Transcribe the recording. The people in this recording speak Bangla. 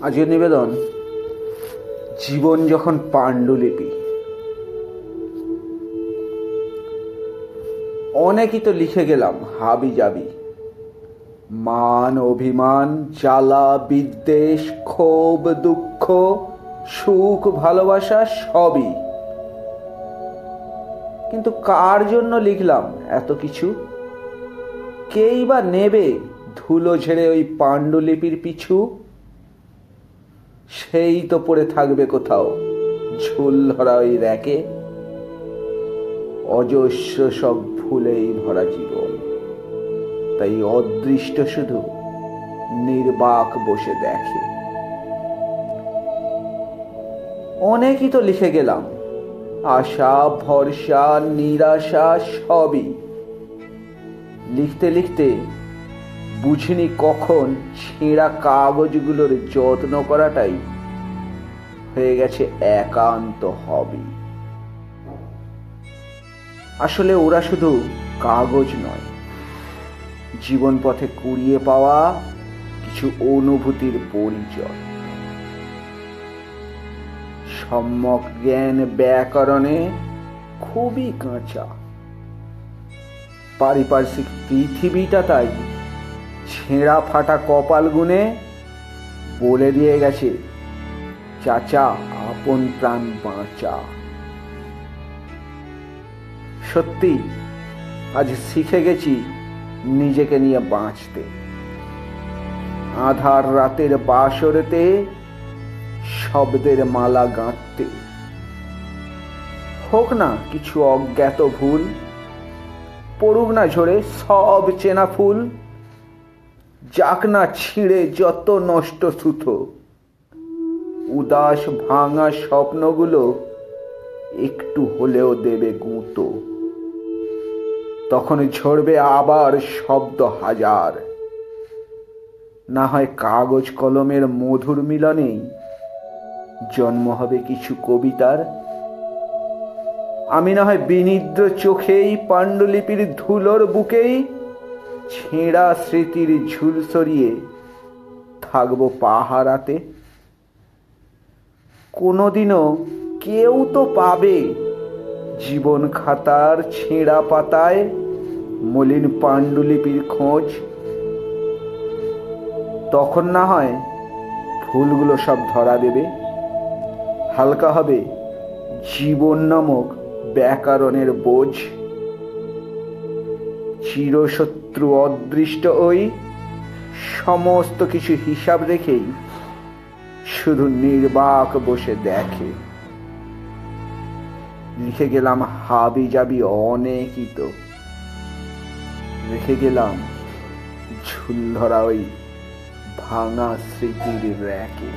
আজকের নিবেদন, জীবন যখন পাণ্ডুলিপি। অনেকই তো লিখে গেলাম হাবি জাবি, মান অভিমান, জ্বালা বিদ্বেষ, ক্ষোভ দুঃখ, সুখ ভালোবাসা সবই। কিন্তু কার জন্য লিখলাম এত কিছু? কেই বা নেবে ধুলো ঝেড়ে ওই পাণ্ডুলিপির পিছু? সেই তো পড়ে থাকবে কোথাও ঝুল ধরা ওই র্যাকে। অজস্র সব ভুলেই ভরা জীবন, তাই অদৃষ্ট শুধু নির্বাক বসে দেখে। অনেকই তো লিখে গেলাম, আশা ভরসা নিরাশা সবই। লিখতে লিখতে বুঝিনি কখন ছেঁড়া কাগজগুলোর যত্ন করাটাই হয়ে গেছে একান্ত হবি। আসলে ওরা শুধু কাগজ নয়, জীবন পথে কুড়িয়ে পাওয়া কিছু অনুভূতির পরিচয়। সম্যক জ্ঞান ব্যাকরণে খুবই কাঁচা। পারিপার্শ্বিক পৃথিবীটা তাই ছেঁড়া ফাটা কপাল গুনে বলে দিয়ে গেছে, চাচা আপন প্রাণ বাঁচা। সত্যি আজ শিখে গেছি নিজেকে নিয়ে বাঁচতে। আধার রাতের বাসরেতে শব্দের মালা গাঁথতে। হোক না কিছু অজ্ঞাত ভুল, পড়ুক না ঝরে সব চেনা ফুল, যাক না ছিঁড়ে যত নষ্ট সুতো, উদাস ভাঙা স্বপ্নগুলো একটু হলেও দেবে গুঁতো। তখন ঝরবে আবার শব্দ হাজার, না হয় কাগজ কলমের মধুর মিলনেই জন্ম হবে কিছু কবিতার। আমি না হয় বিনিদ্র চোখেই পাণ্ডুলিপির ধুলোর বুকেই ছেঁড়া স্মৃতির ঝুল সরিয়ে থাকবো পাহারাতে। কোনোদিনও কেউ তো পাবে জীবন খাতার ছেঁড়া পাতায় মলিন পাণ্ডুলিপির খোঁজ। তখন না হয় ভুলগুলো সব ধরা দেবে, হালকা হবে জীবন নামক ব্যাকরণের বোঝ। চিরশত্রু অদৃষ্ট ওই সমস্ত কিছু হিসাব রেখেই শুধু নির্বাক বসে দেখে। লিখে গেলাম হাবি জাবি অনেকই তো, রেখে গেলাম ঝুল ধরা ওই ভাঙা স্মৃতির র্যাকে।